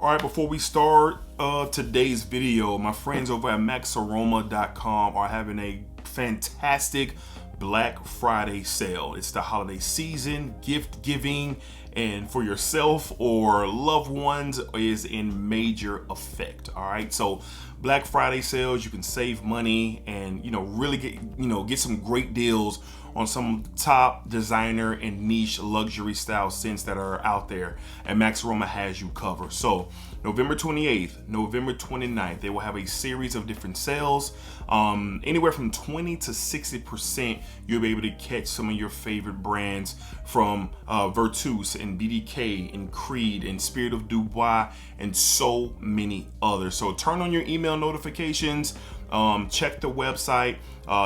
All right, before we start today's video, my friends over at Maxaroma.com are having a fantastic Black Friday sale. It's the holiday season, gift giving, and for yourself or loved ones is in major effect. All right, so Black Friday sales, you can save money and really get some great deals on some top designer and niche luxury style scents that are out there, and Maxaroma has you covered. So November 28th, November 29th, they will have a series of different sales. Anywhere from 20 to 60%, you'll be able to catch some of your favorite brands from Virtus and BDK and Creed and Spirit of Dubois and so many others. So turn on your email notifications, check the website,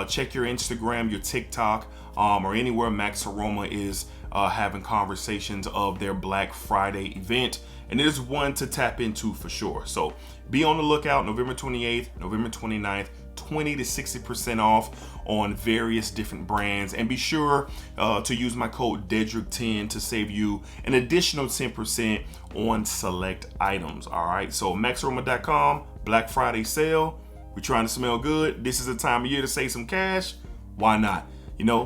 check your Instagram, your TikTok, or anywhere Maxaroma is having conversations of their Black Friday event. And it is one to tap into for sure. So be on the lookout. November 28th, November 29th, 20 to 60% off on various different brands. And be sure to use my code DEDRICK10 to save you an additional 10% on select items. All right, so Maxaroma.com, Black Friday sale. We're trying to smell good. This is the time of year to save some cash. Why not?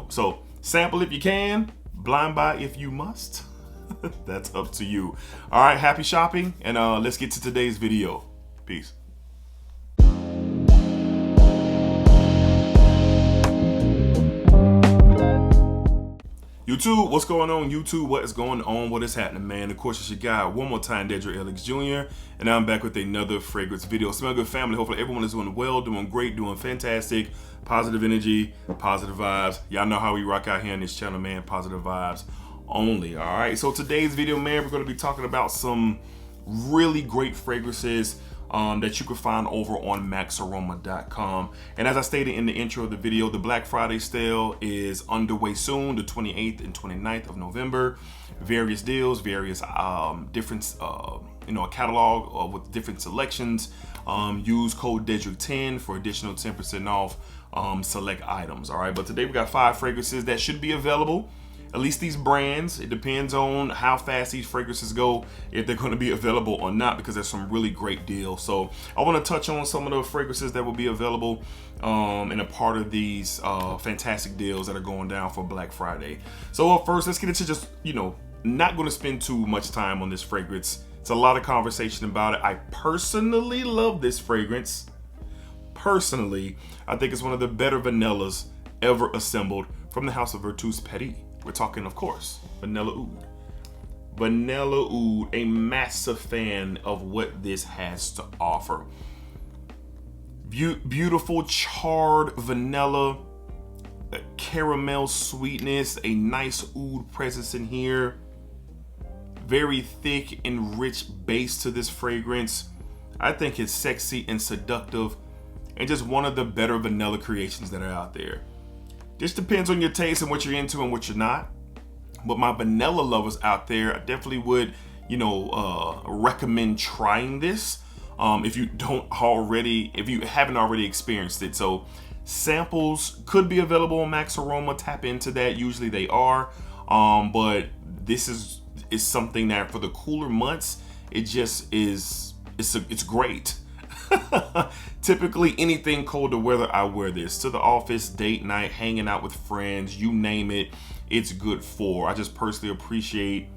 So sample if you can, blind buy if you must. That's up to you. All right, happy shopping, and let's get to today's video. Peace. YouTube, what's going on? YouTube, what is going on? What is happening, man? Of course, it's your guy, one more time, DEDRICKHJR, and I'm back with another fragrance video. Smell good, family. Hopefully everyone is doing well, doing great, doing fantastic. Positive energy, positive vibes. Y'all know how we rock out here on this channel, man. Positive vibes only. All right, so today's video, man, we're going to be talking about some really great fragrances that you can find over on Maxaroma.com. And as I stated in the intro of the video, the Black Friday sale is underway soon, the 28th and 29th of November. Various deals, various different a catalog with different selections. Use code DEDRICK10 for additional 10% off select items. All right, but today we got 5 fragrances that should be available. At least these brands, it depends on how fast these fragrances go, if they're going to be available or not, because there's some really great deals. So I want to touch on some of the fragrances that will be available and a part of these fantastic deals that are going down for Black Friday. So first, let's get into just, not going to spend too much time on this fragrance. It's a lot of conversation about it. I personally love this fragrance. Personally, I think it's one of the better vanillas ever assembled from the house of Virtus Petit. We're talking, of course, Vanilla Oud. Vanilla Oud, a massive fan of what this has to offer. Beautiful charred vanilla, caramel sweetness, a nice oud presence in here. Very thick and rich base to this fragrance. I think it's sexy and seductive, and just one of the better vanilla creations that are out there. This depends on your taste and what you're into and what you're not. But my vanilla lovers out there, I definitely would, recommend trying this if you haven't already experienced it. So samples could be available on Maxaroma. Tap into that. Usually they are. But this is something that for the cooler months, it just is. It's great. Typically anything colder weather, I wear this to the office, date night, hanging out with friends, you name it, it's good for. I just personally appreciate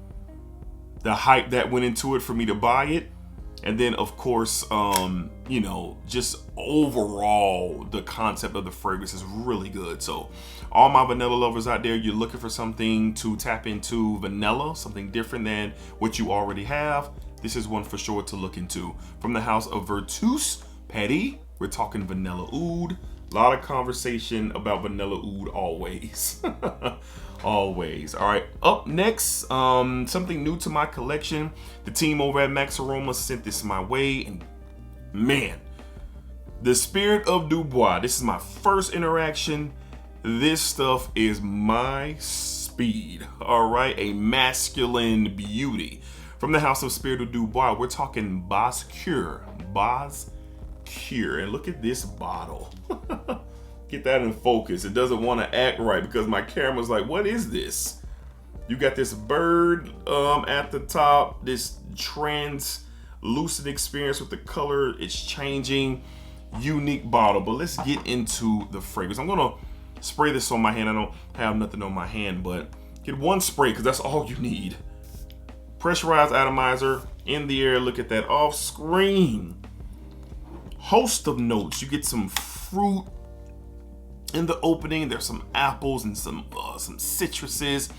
the hype that went into it for me to buy it. And then of course, just overall, the concept of the fragrance is really good. So all my vanilla lovers out there, you're looking for something to tap into vanilla, something different than what you already have. This is one for sure to look into. From the house of Virtus Petit, we're talking Vanilla Oud. A lot of conversation about Vanilla Oud always. Always. All right, up next, something new to my collection. The team over at Maxaroma sent this my way, and man, the Spirit of Dubois. This is my first interaction. This stuff is my speed. All right, a masculine beauty. From the house of Spirit of Dubois, we're talking Boss Cure. And look at this bottle. Get that in focus. It doesn't want to act right because my camera's like, what is this? You got this bird at the top, this lucid experience with the color. It's changing. Unique bottle. But let's get into the fragrance. I'm gonna spray this on my hand. I don't have nothing on my hand, but get one spray because that's all you need. Pressurized atomizer in the air. Look at that off screen. Host of notes. You get some fruit in the opening. There's some apples and some citruses.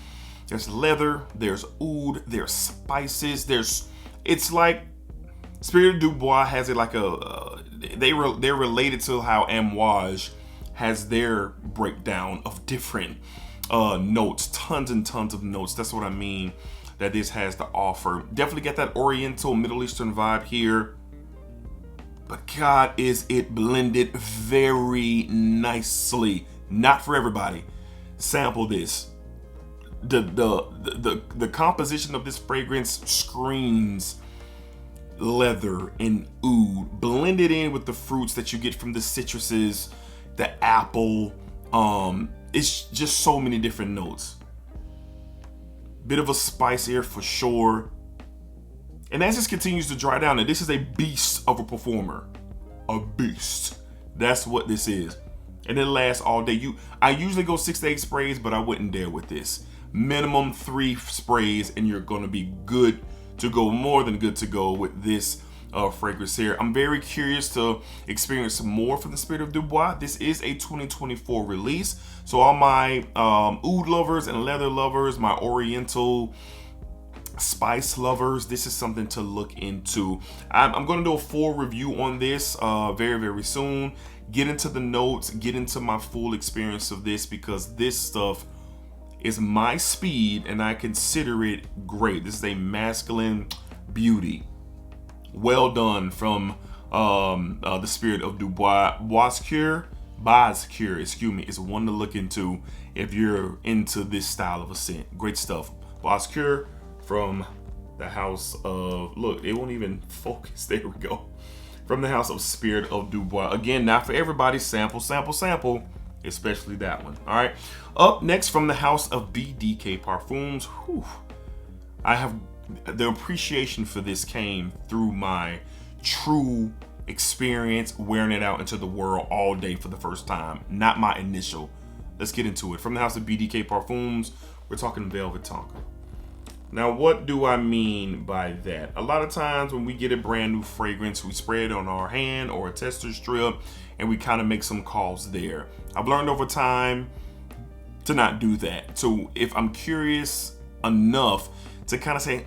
There's leather. There's oud. There's spices. It's like Spirit du Bois has it like they're related to how Amouage has their breakdown of different notes, tons and tons of notes. That's what I mean that this has to offer. Definitely get that Oriental Middle Eastern vibe here. But God, is it blended very nicely. Not for everybody. Sample this. The composition of this fragrance screams leather and oud, blended in with the fruits that you get from the citruses, the apple. It's just so many different notes. Bit of a spice here for sure. And as this continues to dry down, and this is a beast of a performer. A beast. That's what this is. And it lasts all day. I usually go 6 to 8 sprays, but I wouldn't dare with this. Minimum 3 sprays, and you're gonna be good to go, more than good to go with this fragrance here. I'm very curious to experience more from the Spirit du Bois. This is a 2024 release. So all my oud lovers and leather lovers, my Oriental spice lovers, this is something to look into. I'm going to do a full review on this very, very soon. Get into the notes, get into my full experience of this, because this stuff is my speed and I consider it great. This is a masculine beauty. Well done from the Spirit of du Bois. Bascure, excuse me, is one to look into if you're into this style of a scent. Great stuff. Bascure from the house of, look, it won't even focus. There we go. From the house of Spirit of du Bois. Again, not for everybody. Sample, sample, sample. Especially that one. All right. Up next, from the house of BDK Parfums. Whew. I have the appreciation for this came through my true experience wearing it out into the world all day for the first time. Not my initial. Let's get into it. From the house of BDK Parfums, we're talking Velvet Tonka. Now, what do I mean by that? A lot of times when we get a brand new fragrance, we spray it on our hand or a tester strip, and we kind of make some calls there. I've learned over time to not do that. So if I'm curious enough to kind of say,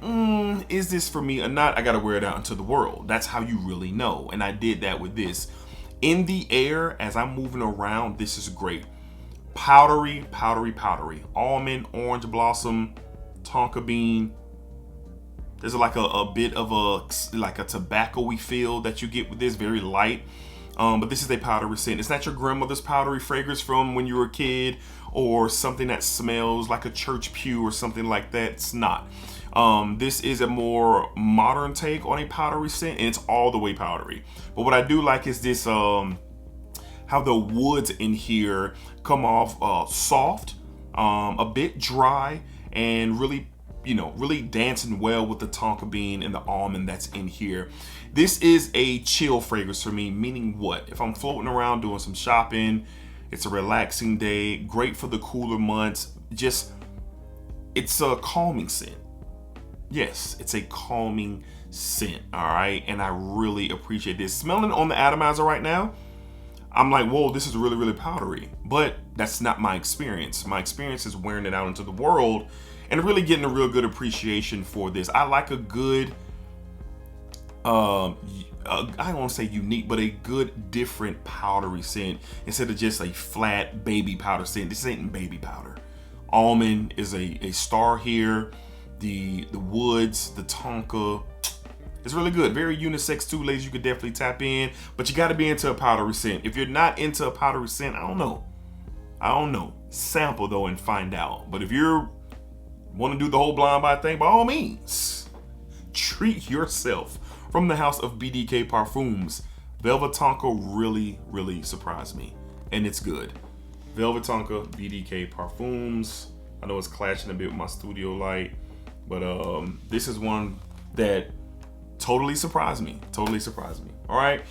is this for me or not, I got to wear it out into the world. That's how you really know. And I did that with this. In the air, as I'm moving around, this is great. Powdery, powdery, powdery. Almond, orange blossom, tonka bean. There's like a bit of a tobacco-y feel that you get with this, very light. But this is a powdery scent. It's not your grandmother's powdery fragrance from when you were a kid, or something that smells like a church pew or something like that. It's not. This is a more modern take on a powdery scent, and it's all the way powdery. But what I do like is this, how the woods in here come off soft, a bit dry, and really, really dancing well with the tonka bean and the almond that's in here. This is a chill fragrance for me, meaning what? If I'm floating around doing some shopping, it's a relaxing day, great for the cooler months. It's a calming scent. Yes, it's a calming scent, all right? And I really appreciate this. Smelling on the atomizer right now, I'm like, whoa, this is really, really powdery. But that's not my experience. My experience is wearing it out into the world and really getting a real good appreciation for this. I like a good, I don't want to say unique, but a good different powdery scent instead of just a flat baby powder scent. This ain't baby powder. Almond is a star here. The woods, the tonka, it's really good. Very unisex too, ladies. You could definitely tap in, but you got to be into a powdery scent. If you're not into a powdery scent, I don't know. Sample though and find out. But if you're want to do the whole blind buy thing, by all means, treat yourself. From the house of BDK Parfums, Velvet Tonka really, really surprised me, and it's good. Velvet Tonka, BDK Parfums. I know it's clashing a bit with my studio light, but this is one that Totally surprised me. Totally surprised me. All right.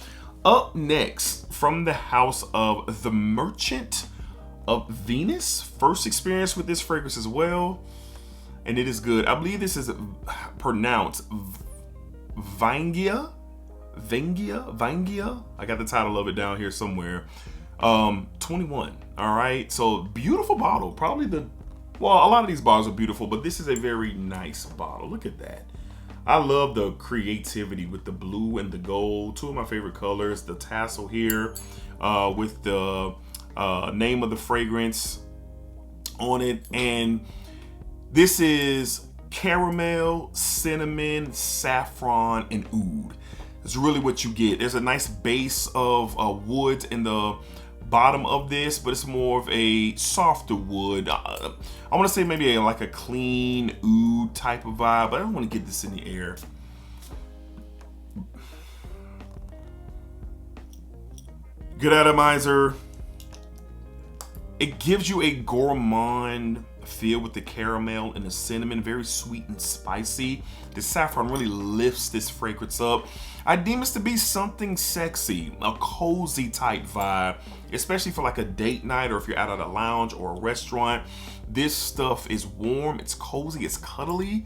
Up next, from the house of the Merchant of Venus. First experience with this fragrance as well. And it is good. I believe this is pronounced Vangia. Vangia. I got the title of it down here somewhere. 21. All right. So beautiful bottle. Probably well, a lot of these bottles are beautiful, but this is a very nice bottle. Look at that. I love the creativity with the blue and the gold. Two of my favorite colors. The tassel here with the name of the fragrance on it. And this is caramel, cinnamon, saffron, and oud. It's really what you get. There's a nice base of wood in the bottom of this, but it's more of a softer wood. I want to say maybe like a clean oud type of vibe, but I don't want to get this in the air. Good atomizer. It gives you a gourmand feel with the caramel and the cinnamon, very sweet and spicy. The saffron really lifts this fragrance up. I deem this to be something sexy, a cozy type vibe, especially for like a date night or if you're out at a lounge or a restaurant. This stuff is warm, it's cozy, it's cuddly.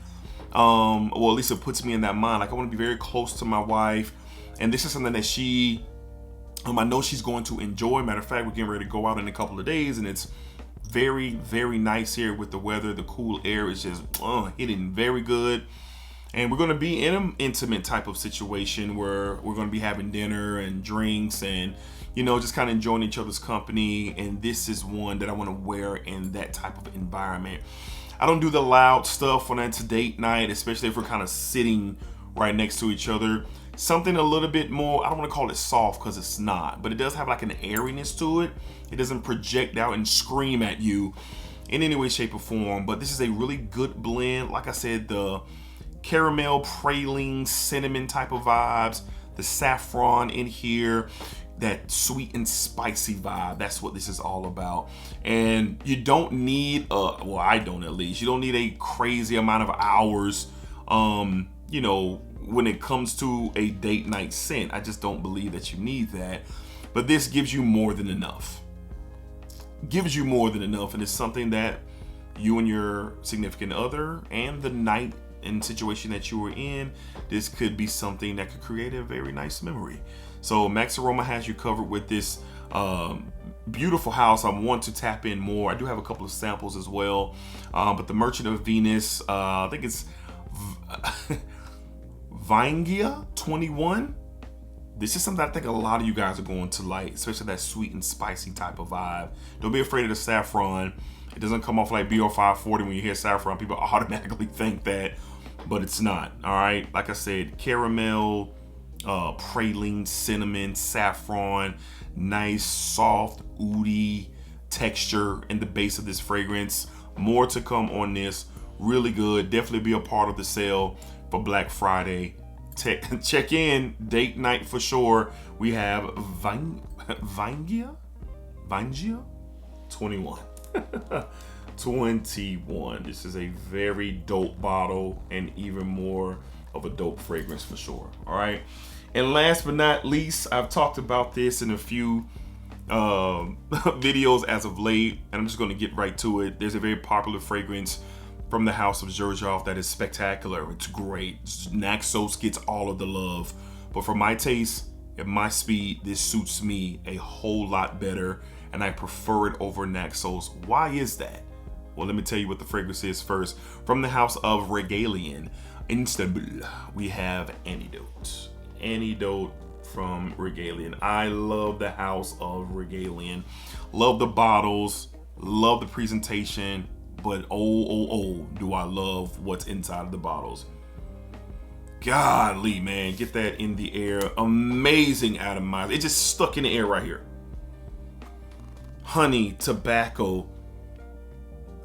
Well, at least it puts me in that mind. Like I want to be very close to my wife, and this is something that she, I know she's going to enjoy. Matter of fact, we're getting ready to go out in a couple of days, and it's very, very nice here with the weather. The cool air is just hitting very good. And we're going to be in an intimate type of situation where we're going to be having dinner and drinks and, you know, just kind of enjoying each other's company. And this is one that I want to wear in that type of environment. I don't do the loud stuff when it's a date night, especially if we're kind of sitting right next to each other. Something a little bit more, I don't want to call it soft because it's not, but it does have like an airiness to it. It doesn't project out and scream at you in any way, shape, or form. But this is a really good blend. Like I said, the caramel, praline, cinnamon type of vibes, the saffron in here, that sweet and spicy vibe. That's what this is all about. And you don't need well, I don't, at least, you don't need a crazy amount of hours, you know, when it comes to a date night scent. I just don't believe that you need that. But this gives you more than enough. Gives you more than enough, and it's something that you and your significant other and the night and situation that you were in, this could be something that could create a very nice memory. So Maxaroma has you covered with this beautiful house. I want to tap in more. I do have a couple of samples as well, but the Merchant of Venus, I think it's Vangia 21. This is something I think a lot of you guys are going to like, especially that sweet and spicy type of vibe. Don't be afraid of the saffron. It doesn't come off like BR 540 when you hear saffron. People automatically think that, but it's not. All right, like I said, caramel, praline, cinnamon, saffron, nice, soft, oudy texture in the base of this fragrance. More to come on this. Really good. Definitely be a part of the sale for Black Friday. Check in date night for sure. We have Vangia 21. 21. This is a very dope bottle and even more of a dope fragrance for sure. All right. And last but not least, I've talked about this in a few videos as of late, and I'm just going to get right to it. There's a very popular fragrance from the house of Xhur that is spectacular. It's great. Naxos gets all of the love, but for my taste and my speed, this suits me a whole lot better, and I prefer it over Naxos. Why is that? Well, let me tell you what the fragrance is first. From the house of Regalian, Istanbul, we have Antidote. Antidote from Regalian. I love the house of Regalian. Love the bottles, love the presentation, but oh, do I love what's inside of the bottles. Golly, man, get that in the air. Amazing atomizer. It just stuck in the air right here. Honey, tobacco.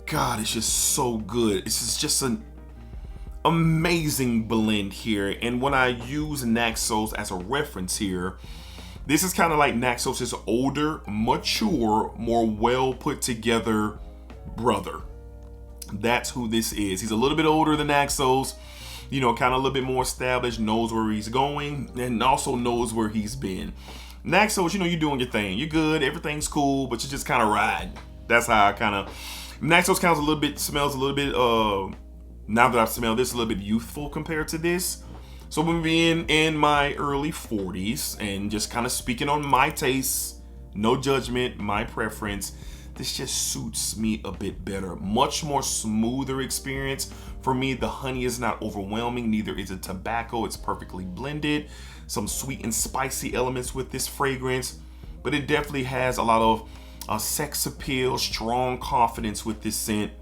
God, it's just so good. It's just an amazing blend here. And when I use Naxos as a reference here, this is kind of like Naxos' older, mature, more well put together brother. That's who this is. He's a little bit older than Naxos, you know, kind of a little bit more established, knows where he's going, and also knows where he's been. Naxos, you know, you're doing your thing. You're good. Everything's cool, but you just kind of ride. That's how I kind of... Naxos smells a little bit, now that I've smelled this, a little bit youthful compared to this. So we'll be in my early 40s and just kind of speaking on my tastes, no judgment, my preference. This just suits me a bit better. Much more smoother experience. For me, the honey is not overwhelming, neither is it tobacco. It's perfectly blended. Some sweet and spicy elements with this fragrance, but it definitely has a lot of sex appeal, strong confidence with this scent.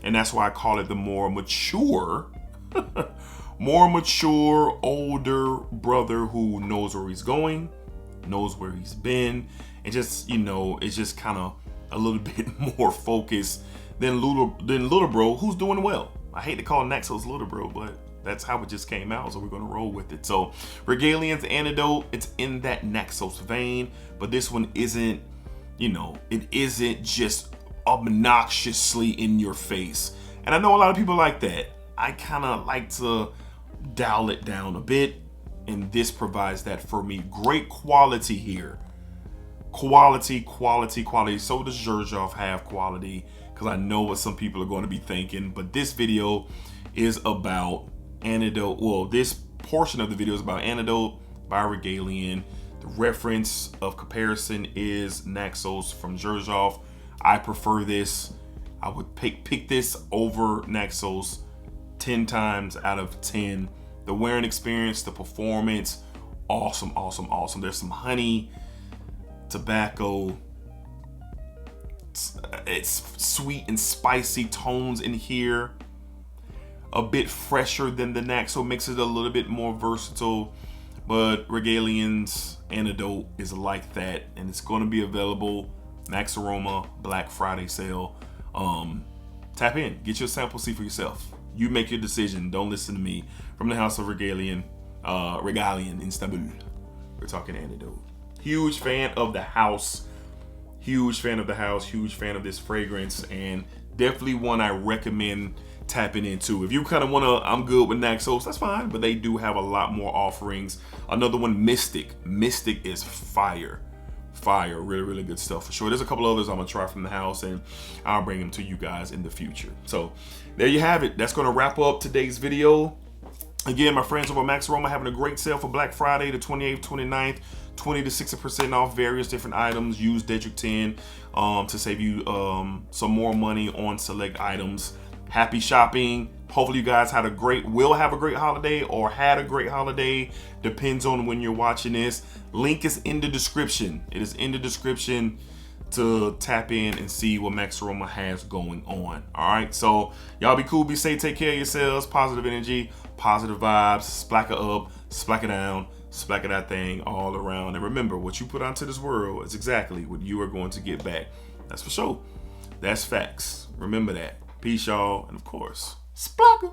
And that's why I call it the more mature, older brother who knows where he's going, knows where he's been, and just, you know, it's just kind of a little bit more focused than little bro, who's doing well. I hate to call Naxos little bro, but that's how it just came out, so we're gonna roll with it. So Regalian's Antidote, it's in that Naxos vein, but this one isn't, you know, it isn't just obnoxiously in your face. And I know a lot of people like that. I kind of like to dial it down a bit, and this provides that for me. Great quality here. Quality. So does Xerjoff have quality, because I know what some people are going to be thinking. But this video is about Antidote. Well, this portion of the video is about Antidote by Regalian. The reference of comparison is Naxos from Xerjoff. I prefer this. I would pick this over Naxos 10 times out of 10. The wearing experience, the performance, awesome. There's some honey, tobacco, it's sweet and spicy tones in here. A bit fresher than the Naxos, makes it a little bit more versatile. But Regalian's Antidote is like that, and it's going to be available Maxaroma Black Friday sale. Tap in, get your sample, see for yourself. You make your decision. Don't listen to me. From the house of Regalian in Istanbul. We're talking Antidote. Huge fan of the house. Huge fan of this fragrance, and definitely one I recommend tapping into. If you kind of want to, I'm good with Naxos, that's fine, but they do have a lot more offerings. Another one, Mystic is fire, really good stuff for sure. There's a couple others I'm gonna try from the house, and I'll bring them to you guys in the future. So there you have it. That's gonna wrap up today's video. Again, my friends over Maxaroma having a great sale for Black Friday, the 28th, 29th, 20 to 60% off various different items. Use Dedrick 10 to save you some more money on select items. Happy shopping. Hopefully you guys will have a great holiday, or had a great holiday. Depends on when you're watching this. Link is in the description. It is in the description to tap in and see what Maxaroma has going on. All right, so y'all be cool, be safe, take care of yourselves. Positive energy, positive vibes. Splack it up, splack it down, splack it that thing all around. And remember, what you put onto this world is exactly what you are going to get back. That's for sure. That's facts. Remember that. Peace, y'all, and of course, splack 'em.